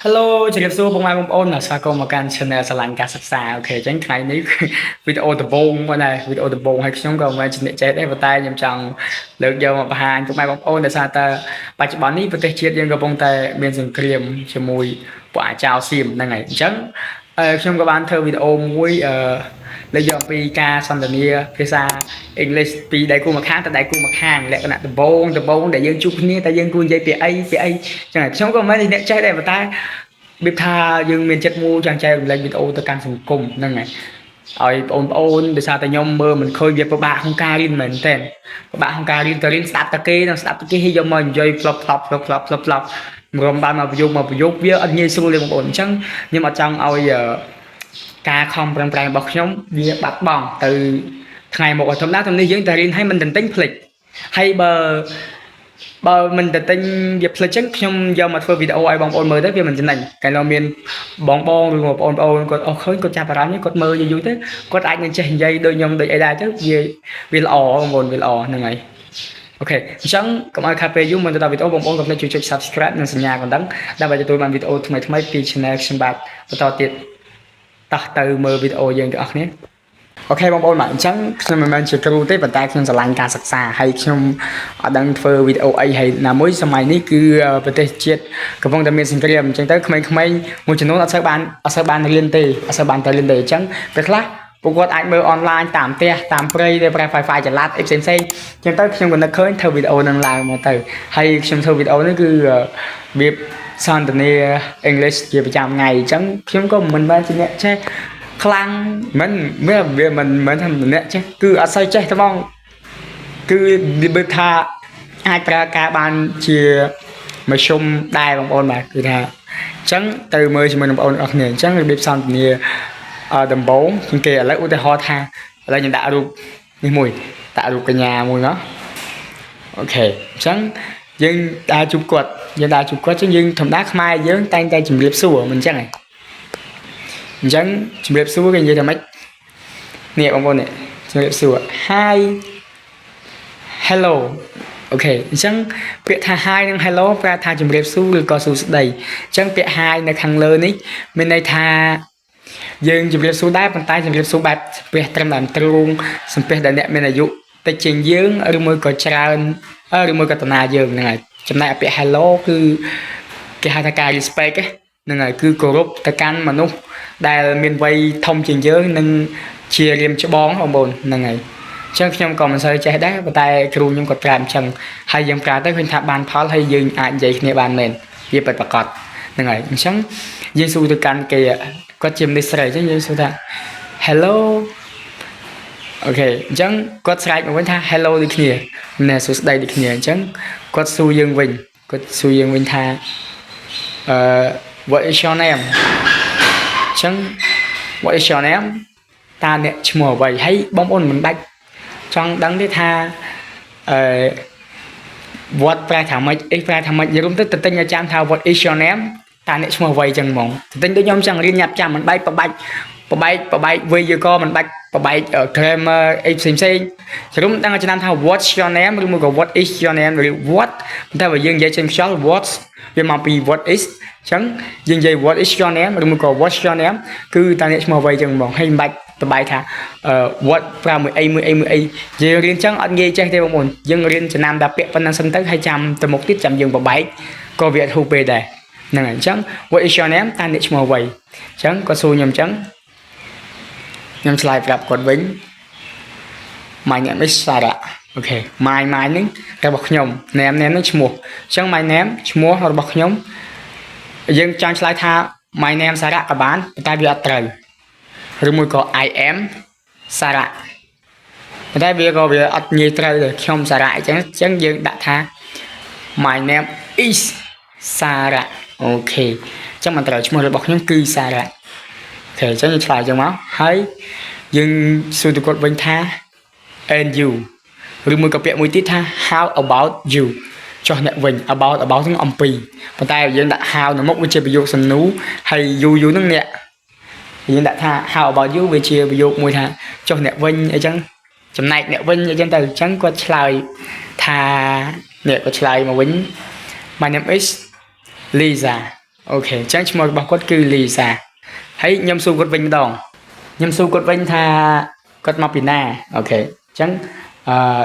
Hello ជំរាបសួរបងប្អូនស្វាគមន៍មកកាន់ Channel ស្រឡាញ់ការសិក្សាអូខេអញ្ចឹងថ្ងៃនេះវីដេអូដំបូងមកដែរវីដេអូដំបូងហើយខ្ញុំក៏មិនមែនជាអ្នកចេះដែរប៉ុន្តែខ្ញុំចង់លើកយកមកបង្ហាញពុកម៉ែបងប្អូនដោយសារតែបច្ចុប្បន្ននេះប្រទេសជាតិយើងកំពុងតែមានសង្គ្រាមជាមួយពួកអាចោរសៀមហ្នឹងហើយអញ្ចឹងខ្ញុំក៏បានធ្វើវីដេអូមួយលើកយកអំពីការសន្ទនាភាសា English ពីដៃគូម្ខាងទៅដៃគូម្ខាងលក្ខណៈដំបូងដែលយើងជួបគ្នាតែយើងគួរនិយាយពីអីអញ្ចឹងខ្ញុំក៏មិនមែនជាអ្នកចេះដែរប៉ុន្តែវាថាយើងមានចិត្តមួយចង់ចែករំលែកវីដេអូទៅកាន់សង្គមហ្នឹងហើយឲ្យបងប្អូនដោយសារតែខ្ញុំមើលមិនឃើញវាពិបាកក្នុងការរៀនមែនតើពិបាកក្នុងការរៀនទៅរៀនស្ដាប់តែគេនឹងស្ដាប់តែគេឲ្យយកមកនិយាយផ្លប់រំបានមកប្រយោគវាអត់ងាយស្រួលទេបងប្អូនអញ្ចឹងខ្ញុំអត់ចង់ឲ្យការខំប្រឹងប្រែងរបស់ខ្ញុំវាបាត់បង់ទៅថ្ងៃមុខធម្មតាទំនេះយើងតែរៀនឲ្យមិនទន្ទិញភ្លេចហើយបើមិនទៅទិញវាផ្លិចចឹងខ្ញុំយកមកធ្វើវីដេអូឲ្យបងប្អូនមើលទៅវាមិនចំណេញកាលនោះមានបងឬបងប្អូនគាត់អស់ឃើញគាត់ចាប់អារម្មណ៍គាត់មើលយូរទៅគាត់អាចនឹងចេះនិយាយដូចខ្ញុំដូចអីដែរទៅវាល្អបងប្អូនវាល្អហ្នឹងហើយអូខេអញ្ចឹងកុំឲ្យខាតពេលយូរមុនទៅដល់វីដេអូបងប្អូនកុំភ្លេចជួយចុច Subscribe និងសញ្ញាកណ្ដឹងដើម្បីទទួលបានវីដេអូថ្មីៗពី Channel ខ្ញុំបាទបន្តទៀតតោះទៅមើលវីដេអូយើងទាំងអស់គ្នាអូខេបងប្អូនបាទអញ្ចឹងខ្ញុំមិនមែនជាគ្រូទេប៉ុន្តែខ្ញុំស្រឡាញ់ការសិក្សាហើយខ្ញុំអត់ដឹងធ្វើវីដេអូអីហើយណាមួយសម័យនេះគឺប្រទេសជាតិកំពុងតែមានសង្គ្រាមអញ្ចឹងទៅក្មេងៗមួយចំនួនអត់សូវបានរៀនទេអញ្ចឹងពេលខ្លះពួកគាត់អាចមើលអនឡាញតាមផ្ទះតាមព្រៃដែលប្រើ Wi-Fi ចល័តអីផ្សេងអញ្ចឹងទៅខ្ញុំក៏នឹកឃើញធ្វើវីដេអូនឹងឡើងមកទៅហើយខ្ញុំធ្វើវីដេអូនេះគឺវាសន្ទនា English ជាប្រចាំថ្ងៃអញ្ចឹងខ្ញុំក៏មិនមែនជាអ្នកចេះខ្លាំងមិនវាមិនថាម្នាក់ចេះគឺអត់សូវចេះទេបងគឺវាថាអាចប្រើការបានជាមធ្យមដែរបងប្អូនបាទគឺថាអញ្ចឹងទៅមើលជាមួយបងប្អូនអស់គ្នាអញ្ចឹងរបៀបសន្ទនាដំបូងជាងគេឥឡូវឧទាហរណ៍ថាឥឡូវខ្ញុំដាក់រូបនេះមួយដាក់រូបកញ្ញាមួយមកអូខេអញ្ចឹងយើងដើរជួបគាត់ចឹងយើងធម្មតាខ្មែរយើងតែងតែជម្រាបសួរមិនអញ្ចឹងហ៎អញ្ចឹងជម្រាបសួរគេនិយាយថាម៉េចនេះបងប្អូននេះជម្រាបសួរ Hi Hello អូខេអញ្ចឹងពាក្យថា Hi និង Hello ប្រែថាជម្រាបសួរឬក៏សួស្តីអញ្ចឹងពាក្យ Hi នៅខាងលើនេះមានន័យថាយើងជម្រាបសួរដែរប៉ុន្តែជម្រាបសួរបែបសំពះត្រឹមដើមទ្រូងសំពះដែលអ្នកមានអាយុតិចជាងយើងឬមួយក៏ច្រើនឬមួយក៏តាណាយើងហ្នឹងហើយចំណែកពាក្យ Hello គឺគេហៅថាការ respect ហ្នឹងហើយគឺគោរពទៅកាន់មនុស្សដែលមានវ័យធំជាងយើងនិងជារៀមច្បងបងប្អូនហ្នឹងហើយអញ្ចឹងខ្ញុំក៏មិនសូវចេះដែរប៉ុន្តែគ្រូខ្ញុំគាត់ប្រាប់អញ្ចឹងហើយយើងប្រើទៅឃើញថាបានផលហើយយើងអាចនិយាយគ្នាបានមែនវាពិតប្រាកដហ្នឹងហើយអញ្ចឹងយើងសួរទៅកាន់គេគាត់ជាមនុស្សស្រីអញ្ចឹងយើងសួរថា Hello អូខេអញ្ចឹងគាត់ស្រែកមកវិញថា Hello ដូចគ្នាណែសួស្តីដូចគ្នាអញ្ចឹងគាត់សួរយើងវិញថាwhat is your name អញ្ចឹង what is your name តើអ្នកឈ្មោះអ្វីហើយបងប្អូនមិនបាច់ចង់ដឹងទេថាwhat ប្រែថាម៉េចអីប្រែថាម៉េចយល់ទៅទិញឲ្យចាំថា what is your name តើអ្នកឈ្មោះអ្វីចឹងហ្មងទិញដូចខ្ញុំចឹងរៀនញ៉ាប់ចាំមិនបាច់ប្របែកវេយ្យាករណ៍មិនបាច់ប្របែក grammar អីផ្សេងជ្រុំដឹងឲ្យចំណាំថា what's your name ឬមួយក៏ what is your name ឬ what តែបើយើងនិយាយចេញខ្យល់ what វាមកពី what is អញ្ចឹងយើងនិយាយ what is your name ឬមួយក៏ what's your name គឺតើអ្នកឈ្មោះអ្វីចឹងហ្មងហើយមិនបាច់ប្របែកថា what ប្រើមួយអីយើងរៀនចឹងអត់ងាយចេះទេបងប្អូនយើងរៀនចំណាំតែពាក្យប៉ុណ្ណឹងសិនទៅហើយចាំទៅមុខទៀតចាំយើងប្របែកក៏វាអត់ហូបពេលដែរហ្នឹងហើយអញ្ចឹង what is your name តើអ្នកឈ្មោះអ្វីអញ្ចឹងគាត់សួរខ្ញុំអញ្ចឹងខ្ញុំឆ្លើយប្រាប់គាត់វិញ my name is Sarah អូខេ my ហ្នឹងរបស់ខ្ញុំ name ហ្នឹងឈ្មោះអញ្ចឹង my name ឈ្មោះរបស់ខ្ញុំយើងចង់ឆ្លើយថា my name Sarah ក៏បានតែវាអត់ត្រូវឬមួយក៏ I am Sarah តែវាអត់ងាយត្រូវទេខ្ញុំ Sarah អញ្ចឹងយើងដាក់ថា my name is Sarah អូខេអញ្ចឹងមិនត្រូវឈ្មោះរបស់ខ្ញុំគឺ Sarah អូខេអញ្ចឹងយើងឆ្លើយអញ្ចឹងមកហើយយើងសួរទៅគាត់វិញថា and you ឬមួយក៏ពាក្យមួយទៀតថា how about you ចុះអ្នកវិញ about ហ្នឹងអំពីប៉ុន្តែយើងដាក់ how នៅមុខវាជាប្រយោគសំណួរហើយ you ហ្នឹងអ្នកយើងដាក់ថា how about you វាជាប្រយោគមួយថាចុះអ្នកវិញអីចឹងចំណែកអ្នកវិញអីចឹងទៅអញ្ចឹងគាត់ឆ្លើយថាអ្នកគាត់ឆ្លើយមកវិញ my name is Lisa ok chẳng chỉ một bằng cốt cứ lì xa thấy nhâm su cốt vinh đòn nhâm su cốt vinh tha cốt mau pina ok chẳng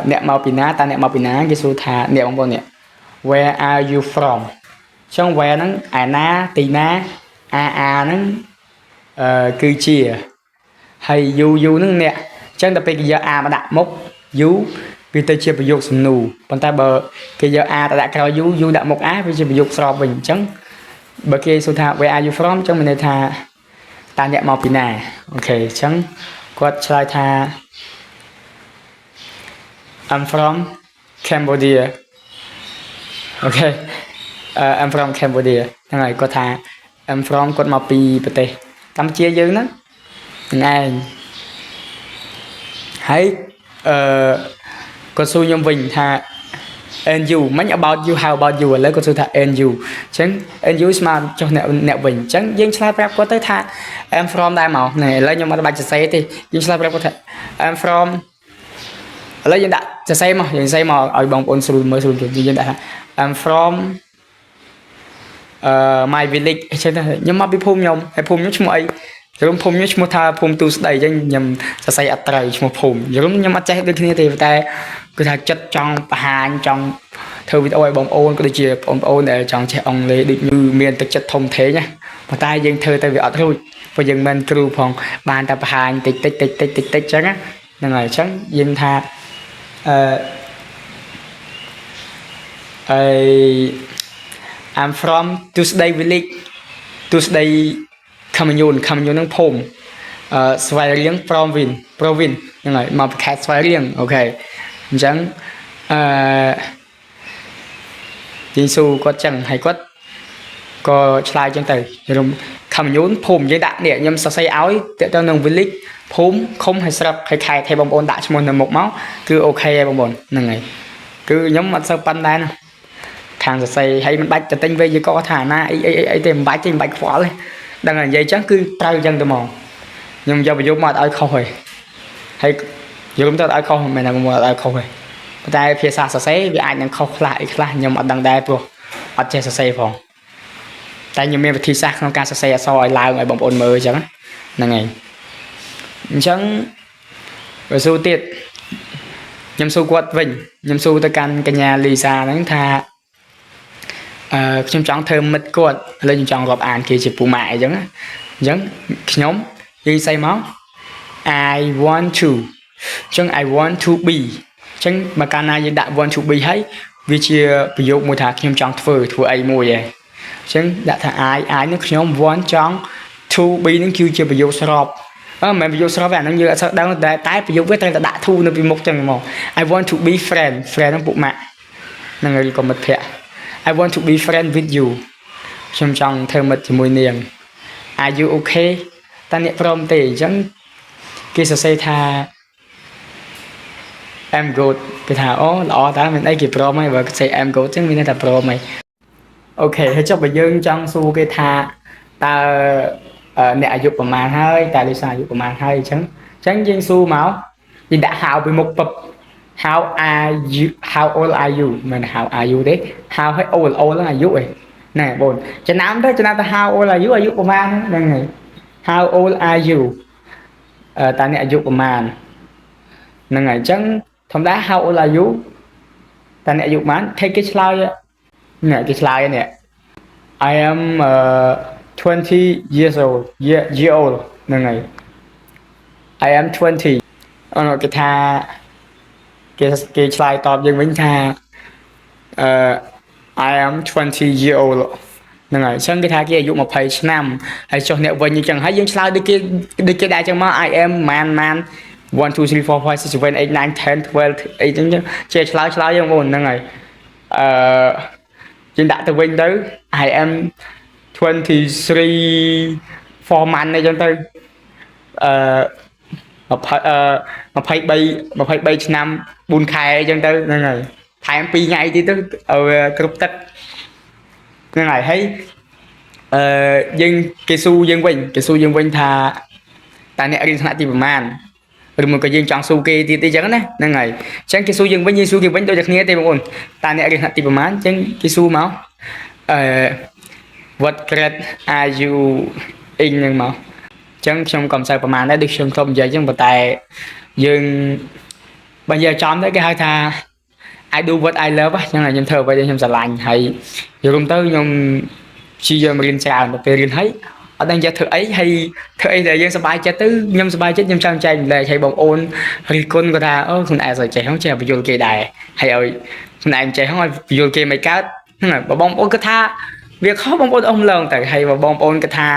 nè mau pina ta nè mau pina cái su tha nè bằng con nè where are you from chẳng where nó na tì na nó cứ chia hay you nó nè chẳng tập bây giờ mà đặt mốc you vì tôi chia bị dục sầm nù còn ta bờ cái giờ ta đặt cao you đặt một vì chia bị dục so bình chẳng bờ kia số thà where are you from trong mình này thà ta nhận màu pina ok chẳng quát slide thà I'm from Cambodia ok I'm from Cambodia thằng này có thà I'm from quát màu pi bờ tây Campuchia dữ nó này hãy con su nhung vinh thà and you mấy about you how about you lấy con su thà and you chẳng and you smart cho nẹo vinh chẳng dân slide rap có tới thà I'm from đây màu này lấy nhưng mà bài chỉ say thì dân slide rap có thể I'm from lấy dân đã chỉ say mà ở bằng ôn su mới su dân đã I'm from my village nhưng mà bị phum nhom hay phum nhom chung ấy rồi phum nhom chung tha phum tu đầy dân nhầm sẽ say ở trời chung phum rồi nhưng mà chạy được kia thì ta cứ thà chất trong hàng trong thơ video ấy bóng ôn có được chia bóng ôn để trong trẻ ông lấy định như miền thực chất thông thế nhá mà ta dân thơ ta việc ở thôi và dân mình kêu phòng bàn tập hàng tích chắc á nên là chắc dân tha I'm from Tuesday village Tuesday Cameroon nâng phồm xoay riêng province nhưng mà khác xoay riêng ok chẳng chính su có chẳng hay có slide chân từ rồi Cameroon phồm với đạn địa nhưng sao xây áo để cho nâng village phồm không hay sập hay khai thay bóng ôn đã cho một máu cứ ok bóng ôn này cứ nhóm mặt sau pan đây nè thằng xây hay mình bạch cho tinh về có thả na ấy tìm bạch khóa lên đang là dây chắc cứ trao chân từ mòn nhưng giờ bây giờ mà ai không rồi hay giờ chúng ta ai không mày nào mà ai không rồi ta phía xa sẽ vì ai đang không lại nhưng mà đang đây bro ở trên sẽ phòng tại nhiều miền thì xa không ca sẽ soi lao ngoài bóng ôn mơ chẳng là ngày chẳng rồi su tiệt nhâm su quật vinh nhâm su ta căn cái nhà Lisa đánh tha trong chọn thơm mít quật lên chọn gọp án kia chỉ phụ mại giống nhóm đi say máu I want to chẳng I want to be chẳng mà cái này đã want to be hay vì chia ví dụ một thằng trong chọn thử ấy mùi vậy chẳng đã thà ai nó nhóm want chọn to be nó kêu chia ví dụ srop mà ví dụ srop nó như đang tái ví dụ với tay là đã thu nó vì một chẳng một I want to be friend nó phụ mại là người còn mật phẹ I want to be friend with you trong thơm mật chỉ mùi niềng are you okay ta niệm from tỉ chẳng kia sẽ say tha em good cái thà lọ ta mình ấy kịp pro mày và say em good chứ mình là pro mày ok thế cho bây giờ trong su cái thà ta nè dục của màn hơi ta đi xài dục của màn hơi chẳng dân su máu thì đã hào bị một bậc how old are you mình how are you đấy how hay old là you ấy nè bồn cho nam đó cho nam ta how old are you của man đây này how old are you ta nè dục của man nên ngày chẳng thông đá how old are you ta nè dục man take cái slide nè cái slide nè I am 20 years old year old nên ngày I am 20 cái tha cái slide tọp dân vĩnh tha I am 20 years old nên là chẳng cái tha kia dụ một page năm hay cho nẹo vinh như chẳng hay dân slide đi kia đại chẳng mà I am man 1 2 3 4 5 6 7 8 9 10 12 8 chơi slide dân ổn nên này trên đại từ vinh tới I am 23 4 man này chẳng tới mà phải bay năm buôn khai chân tới nên này thay em pi ngay thì tới ở group tất nên này thấy dân cái su dân vinh thà ta nè đi sang tìm man rồi một cái dân chọn su kia thì chẳng đấy nên này chẳng cái su dân vinh như su kia vinh tôi được nghe tìm ổn ta nè đi sang tìm man chẳng cái su máu what grade are you in ហ្នឹងមកអញ្ចឹងខ្ញុំក៏មិនសូវប្រហែលដែរដូចខ្ញុំធ្លាប់និយាយអញ្ចឹងប៉ុន្តែយើងបើនិយាយចំទៅគេហៅថា I do what I love អញ្ចឹងខ្ញុំធ្វើអ្វីដែលខ្ញុំស្រឡាញ់ហើយរួមទៅខ្ញុំព្យាយាមរៀនច្រើនទៅពេលរៀនហើយអត់ដឹងចេះធ្វើអីហើយធ្វើអីដែលយើងសប្បាយចិត្តទៅខ្ញុំសប្បាយចិត្តខ្ញុំចង់ចែកម្លែកឲ្យបងប្អូនរិះគន់គាត់ថាអូខ្លួនឯងសូវចេះហ្នឹងចេះបញ្យល់គេដែរហើយឲ្យខ្លួនឯងចេះហ្នឹងឲ្យបញ្យល់គេមិនកើតហ្នឹងហើយបងប្អូនគាត់ថាវាខុសបងប្អូនអស់ម្លងទៅហើយបងប្អូនគាត់ថា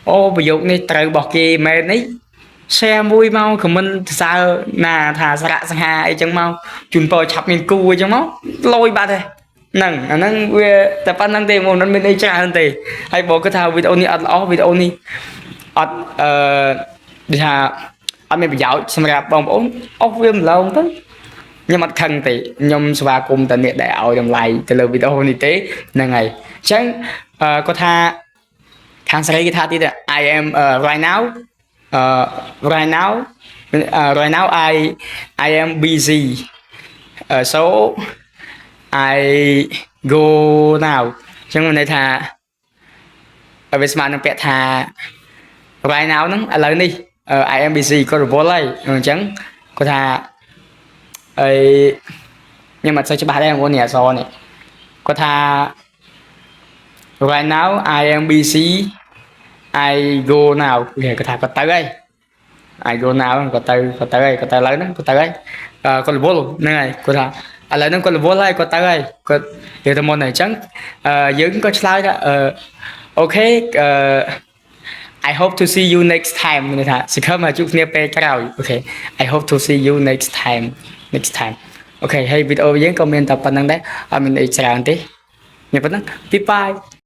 អូប្រយោគនេះត្រូវរបស់គេមែននេះ share មួយមក comment សរសើរណាថាសារៈសង្ហាអីចឹងមកជូនពរឆាប់មានគូអីចឹងមកលយបាត់ទេហ្នឹងអាហ្នឹងវាតែប៉ុណ្្នឹងទេមកមិនមានអីច្រើនទេហើយបងគាត់ថាវីដេអូនេះអត់ល្អវីដេអូនេះអត់ដូចថាអត់មានប្រយោជន៍សម្រាប់បងប្អូនអស់វាម្លងទៅខ្ញុំអត់ខឹងទេខ្ញុំស្វាគមន៍តែអ្នកដែលឲ្យតម្លៃទៅលើវីដេអូនេះទេហ្នឹងហើយអញ្ចឹងគាត់ថាខាងស្រីគេថាទៀត I am right now right now right now I am busy so I go now អញ្ចឹងន័យថាវាស្មើនឹងពាក្យថា right now ហ្នឹងឥឡូវនេះ I am busy គាត់រវល់ហើយអញ្ចឹងគាត់ថាអីខ្ញុំអត់សូវច្បាស់ដែរបងប្អូននេះអក្សរនេះគាត់ថា right now I am busy I go now គាត់ថាគាត់ទៅហើយ I go now គាត់ទៅហើយគាត់ទៅឥឡូវហ្នឹងគាត់ទៅហើយគាត់រវល់ហ្នឹងហើយគាត់ថាឥឡូវហ្នឹងគាត់រវល់ហើយគាត់ទៅហើយគាត់និយាយទៅមុនហើយអញ្ចឹងយើងក៏ឆ្លើយថាអូខេI hope to see you next time ន័យថាសង្ឃឹមថាជួបគ្នាពេលក្រោយអូខេ I hope to see you next time អូខេហើយវីដេអូយើងក៏មានតែប៉ុណ្្នឹងដែរអត់មានអីច្រើនទេមានប៉ុណ្្នឹង Bye bye